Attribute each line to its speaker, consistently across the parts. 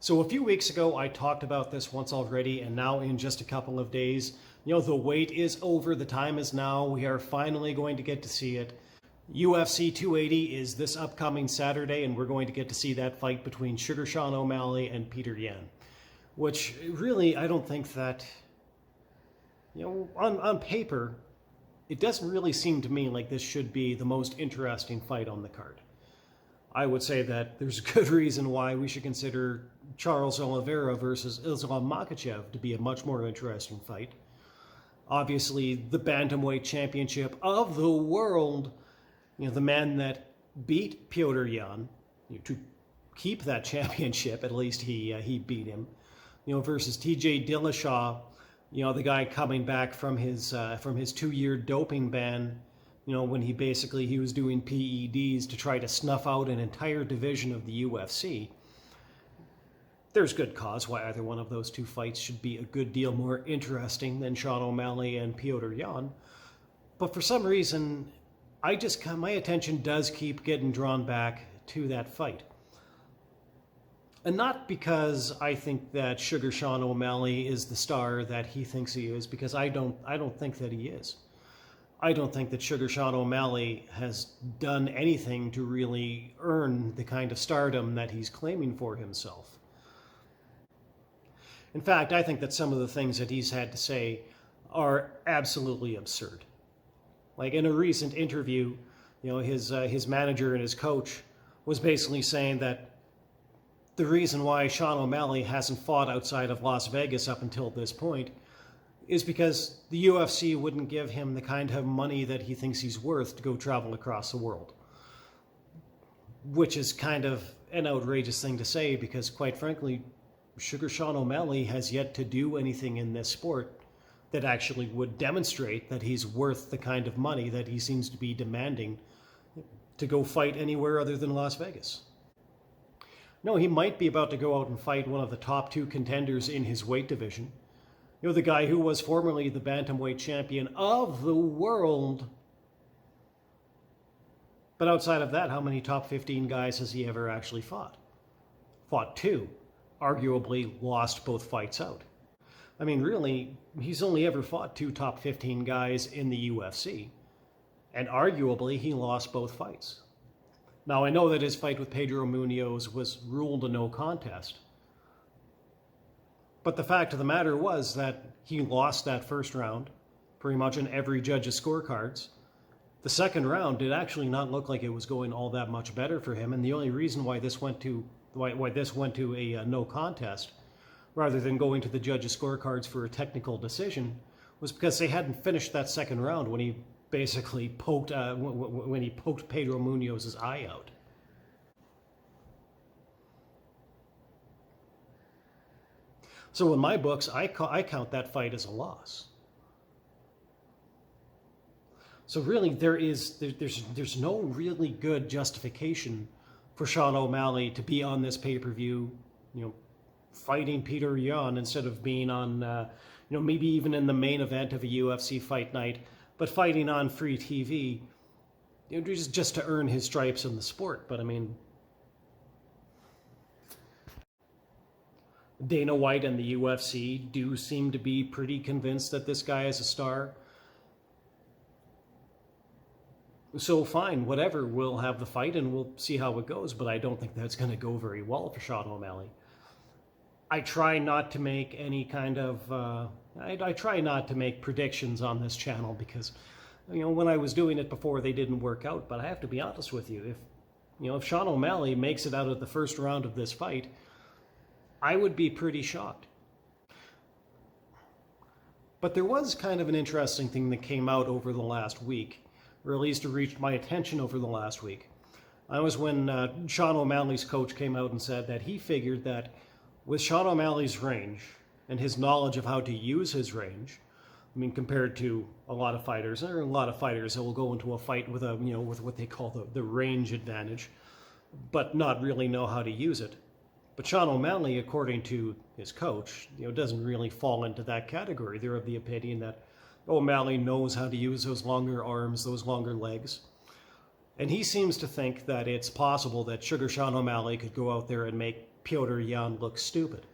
Speaker 1: So a few weeks ago, I talked about this once already, and now in just a couple of days, the wait is over. The time is now. We are finally going to get to see it. UFC 280 is this upcoming Saturday, and we're going to get to see that fight between Sugar Sean O'Malley and Petr Yan, which really, I don't think that, on paper, it doesn't really seem to me like this should be the most interesting fight on the card. I would say that there's a good reason why we should consider Charles Oliveira versus Islam Makhachev to be a much more interesting fight. Obviously, the bantamweight championship of the world, the man that beat Petr Yan, to keep that championship, at least he beat him, versus TJ Dillashaw, the guy coming back from his 2-year doping ban, when he was doing PEDs to try to snuff out an entire division of the UFC. There's good cause why either one of those two fights should be a good deal more interesting than Sean O'Malley and Petr Yan. But for some reason, my attention does keep getting drawn back to that fight. And not because I think that Sugar Sean O'Malley is the star that he thinks he is, because I don't think that he is. I don't think that Sugar Sean O'Malley has done anything to really earn the kind of stardom that he's claiming for himself. In fact, I think that some of the things that he's had to say are absolutely absurd. Like in a recent interview, his manager and his coach was basically saying that the reason why Sean O'Malley hasn't fought outside of Las Vegas up until this point is because the UFC wouldn't give him the kind of money that he thinks he's worth to go travel across the world. Which is kind of an outrageous thing to say because, quite frankly, Sugar Sean O'Malley has yet to do anything in this sport that actually would demonstrate that he's worth the kind of money that he seems to be demanding to go fight anywhere other than Las Vegas. No, he might be about to go out and fight one of the top 2 contenders in his weight division. The guy who was formerly the bantamweight champion of the world. But outside of that, how many top 15 guys has he ever actually fought? Fought 2. Arguably lost both fights out. I mean, really, he's only ever fought 2 top 15 guys in the UFC. And arguably, he lost both fights. Now, I know that his fight with Pedro Munoz was ruled a no contest. But the fact of the matter was that he lost that first round, pretty much in every judge's scorecards. The second round did actually not look like it was going all that much better for him, and the only reason why this went to a no contest, rather than going to the judge's scorecards for a technical decision, was because they hadn't finished that second round when he basically poked Pedro Munoz's eye out. So in my books, I count that fight as a loss. So really, there's no really good justification for Sean O'Malley to be on this pay-per-view, fighting Petr Yan instead of being on, maybe even in the main event of a UFC fight night, but fighting on free TV, just to earn his stripes in the sport. But I mean, Dana White and the UFC do seem to be pretty convinced that this guy is a star. So fine, whatever, we'll have the fight and we'll see how it goes, but I don't think that's going to go very well for Sean O'Malley. I try not to make any kind of, I try not to make predictions on this channel because, when I was doing it before, they didn't work out, but I have to be honest with you. If Sean O'Malley makes it out of the first round of this fight, I would be pretty shocked. But there was kind of an interesting thing that came out over the last week, or at least it reached my attention over the last week. That was when Sean O'Malley's coach came out and said that he figured that with Sean O'Malley's range and his knowledge of how to use his range, compared to a lot of fighters, there are a lot of fighters that will go into a fight with with what they call the range advantage, but not really know how to use it. But Sean O'Malley, according to his coach, doesn't really fall into that category. They're of the opinion that O'Malley knows how to use those longer arms, those longer legs. And he seems to think that it's possible that Sugar Sean O'Malley could go out there and make Petr Yan look stupid.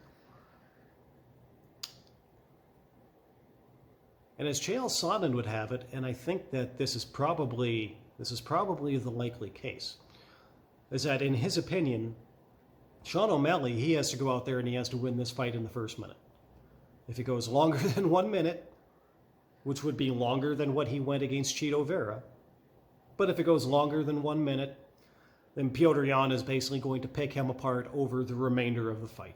Speaker 1: And as Chael Sonnen would have it, and I think that this is probably the likely case, is that in his opinion, Sean O'Malley, he has to go out there and he has to win this fight in the first minute. If it goes longer than 1 minute, which would be longer than what he went against Chito Vera, but if it goes longer than 1 minute, then Petr Yan is basically going to pick him apart over the remainder of the fight.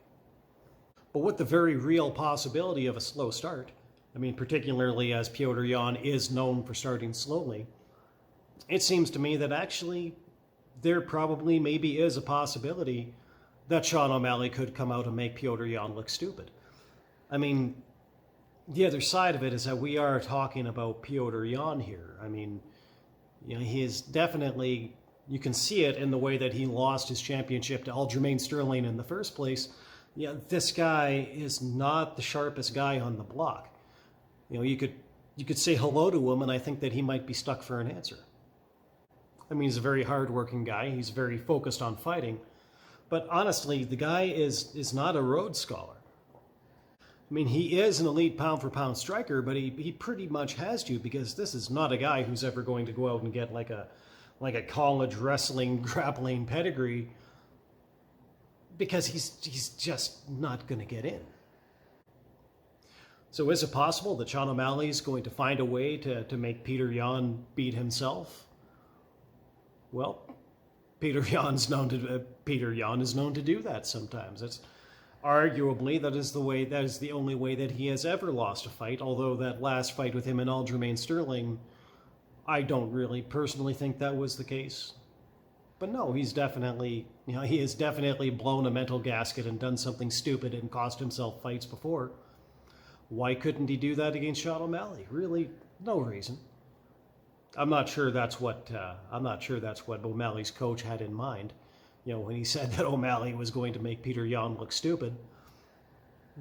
Speaker 1: But with the very real possibility of a slow start, I mean, particularly as Petr Yan is known for starting slowly, it seems to me that actually there probably maybe is a possibility that Sean O'Malley could come out and make Petr Yan look stupid. I mean, the other side of it is that we are talking about Petr Yan here. I mean, you know, he is definitely, you can see it in the way that he lost his championship to Aljamain Sterling in the first place. Yeah, this guy is not the sharpest guy on the block. You know, you could say hello to him, and I think that he might be stuck for an answer. I mean, he's a very hardworking guy. He's very focused on fighting. But honestly, the guy is not a Rhodes Scholar. I mean, he is an elite pound-for-pound striker, but he pretty much has to, because this is not a guy who's ever going to go out and get like a college wrestling grappling pedigree, because he's just not going to get in. So is it possible that Sean O'Malley is going to find a way to make Petr Yan beat himself? Well, Petr Yan is known to do that sometimes. It's arguably that is the only way that he has ever lost a fight. Although that last fight with him and Aljamain Sterling, I don't really personally think that was the case. But no, he has definitely blown a mental gasket and done something stupid and cost himself fights before. Why couldn't he do that against Sean O'Malley? Really, no reason. I'm not sure that's what O'Malley's coach had in mind, you know, when he said that O'Malley was going to make Petr Yan look stupid.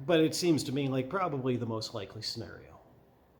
Speaker 1: But it seems to me like probably the most likely scenario.